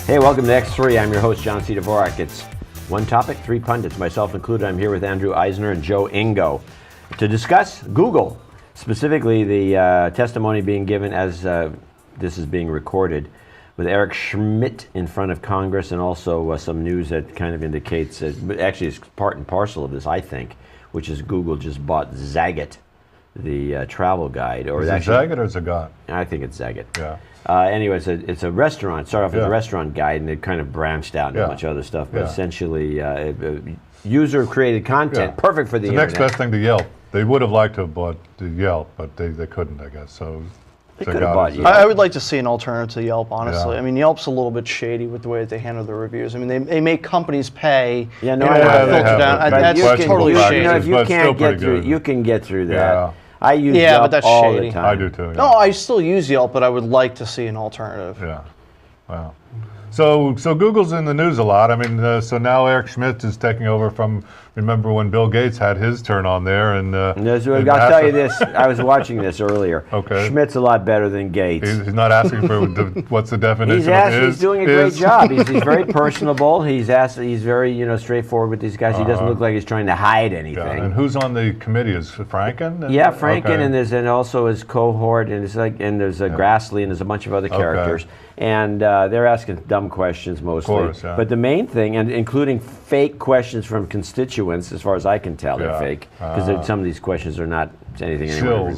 Hey, welcome to X3. I'm your host, John C. Dvorak. It's one topic, three pundits, myself included. I'm here with Andrew Eisner and Joe Engo to discuss Google, specifically the testimony being given as this is being recorded with Eric Schmidt in front of Congress, and also some news that kind of indicates, actually it's part and parcel of this, I think, which is Google just bought Zagat, the travel guide. Or is it Zagat or Zagat? I think it's Zagat. Yeah. Anyway, it's a restaurant. Started off as a restaurant guide, and it kind of branched out into a bunch of other stuff. But essentially, user-created content, perfect for the internet. The next best thing to Yelp. They would have liked to have bought the Yelp, but they couldn't, I guess. So they could have bought Yelp. I would like to see an alternative to Yelp, honestly. I mean, Yelp's a little bit shady with the way that they handle their reviews. I mean, they make companies pay. Yeah, no, filter down. That's totally shady. If you can't get through, you can get through that. Yeah. I use Yelp but that's all shady. the time. I do too. Yeah. No, I still use Yelp, but I would like to see an alternative. Yeah. Wow. So Google's in the news a lot. I mean, so now Eric Schmidt is taking over from. Remember when Bill Gates had his turn on there, and I'll tell you this. I was watching this earlier. Okay. Schmidt's a lot better than Gates. He's not asking for what's the definition of his. He's doing a great job. He's very personable. He's very straighthtreightforward with these guys. He doesn't look like he's trying to hide anything. Yeah. And who's on the committee? Is Franken? Yeah, Franken, and also his cohort, and there's Grassley, and there's a bunch of other characters, and they're asking dumb questions mostly. Of course, yeah. But the main thing, and including fake questions from constituents, as far as I can tell, they're fake, because some of these questions are not anything anyone.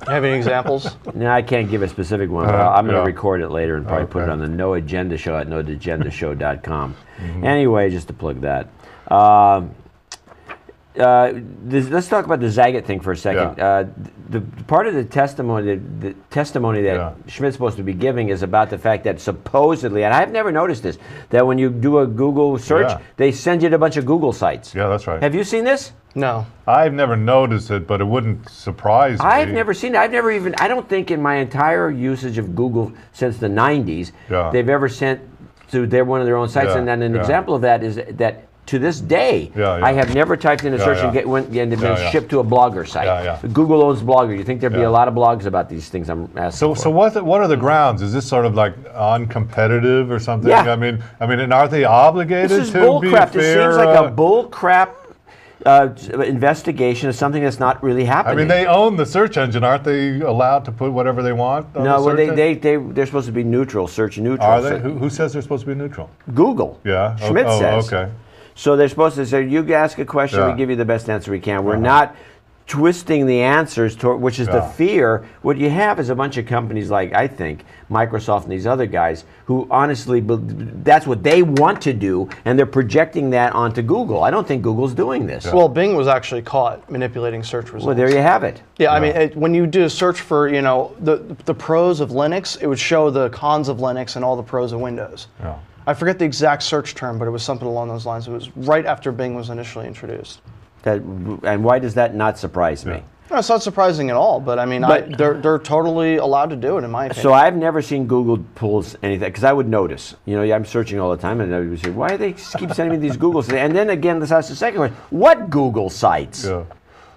Have any examples? No, I can't give a specific one, but I'm going to record it later and probably put it on the No Agenda Show at noagendashow.com. Anyway, just to plug that. Let's talk about the Zagat thing for a second. The part of the testimony that Schmidt's supposed to be giving is about the fact that supposedly, and I've never noticed this, that when you do a Google search, they send you to a bunch of Google sites. Yeah, that's right. Have you seen this? No. I've never noticed it, but it wouldn't surprise me. I've never seen it. I don't think in my entire usage of Google since the 90s, they've ever sent to one of their own sites. And then an example of that is that to this day, I have never typed in a search and been shipped to a Blogger site. Google owns Blogger. You think there'd be a lot of blogs about these things I'm asking for? So what are the grounds? Is this sort of like uncompetitive or something? Yeah. I mean, and are they obligated to be fair? This is bullcrap. This seems like a bullcrap investigation of something that's not really happening. I mean, they own the search engine. Aren't they allowed to put whatever they want on the search engine? They're supposed to be neutral, search neutral. Are they? Who says they're supposed to be neutral? Google. Yeah. Schmidt says. Okay. So they're supposed to say, you ask a question, we give you the best answer we can. We're not twisting the answers, which is the fear. What you have is a bunch of companies like, I think, Microsoft and these other guys, who honestly, that's what they want to do, and they're projecting that onto Google. I don't think Google's doing this. Well, Bing was actually caught manipulating search results. Well, there you have it. Yeah, I mean, when you do a search for, the pros of Linux, it would show the cons of Linux and all the pros of Windows. Yeah. I forget the exact search term, but it was something along those lines. It was right after Bing was initially introduced. And why does that not surprise me? No, it's not surprising at all, but I mean, they're totally allowed to do it, in my opinion. So I've never seen Google pulls anything, because I would notice. I'm searching all the time, and I would say, why do they keep sending me these Google sites? And then again, let's ask the second question, what Google sites? Yeah.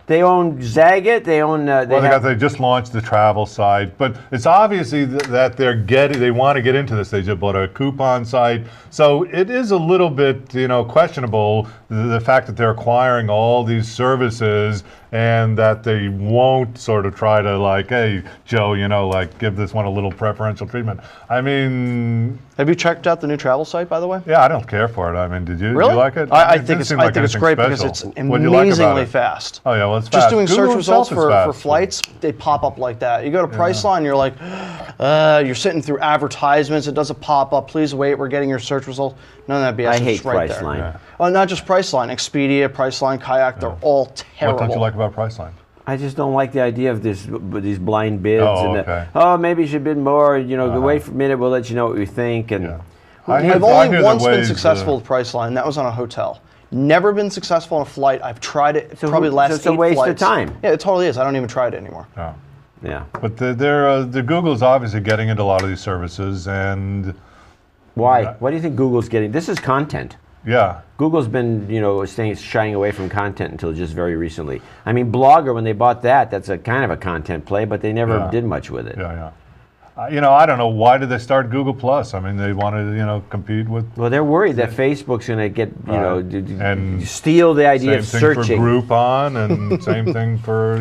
They own Zagat. They own. They just launched the travel site, but it's obviously that they want to get into this. They just bought a coupon site, so it is a little bit questionable the fact that they're acquiring all these services and that they won't sort of try to hey Joe, give this one a little preferential treatment. I mean, have you checked out the new travel site, by the way? Yeah, I don't care for it. I mean, did you? Really? Do you like it? I think it's great because it's amazingly fast. Oh yeah, well it's just fast. doing Google search results for fast, flights, they pop up like that. You go to Priceline, you're like, you're sitting through advertisements. It doesn't pop up. Please wait. We're getting your search results. None of that BS. I hate right Priceline. Yeah. Oh, not just Priceline. Expedia, Priceline, Kayak. They're all terrible. What don't you like about Priceline? I just don't like the idea of these blind bids. Maybe you should bid more. Wait for a minute. We'll let you know what we think. And I've only once been successful with Priceline. That was on a hotel. Never been successful on a flight. I've tried it probably the last 8 flights. It's a waste of time. Yeah, it totally is. I don't even try it anymore. Yeah. But the Google's obviously getting into a lot of these services, and why? Why do you think Google's getting? This is content. Yeah. Google's been, shying away from content until just very recently. I mean, Blogger, when they bought that, that's a kind of a content play, but they never did much with it. Yeah. I don't know, why did they start Google Plus? I mean, they wanted to, compete with. Well, they're worried that Facebook's going to get, and steal the idea of same searching. thing for Groupon, and same thing for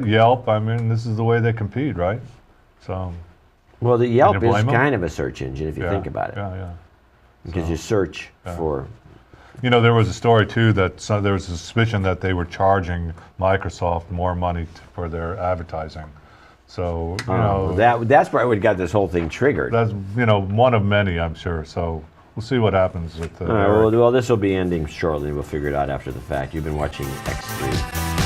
Yelp. I mean, this is the way they compete, right? So. Well, the Yelp is blame 'em? kind of a search engine if you think about it. Yeah. Because you search for. There was a story too that there was a suspicion that they were charging Microsoft more money for their advertising. So that's probably what got this whole thing triggered. that's one of many, I'm sure. So we'll see what happens with. All right, well, this will be ending shortly. We'll figure it out after the fact. You've been watching X3.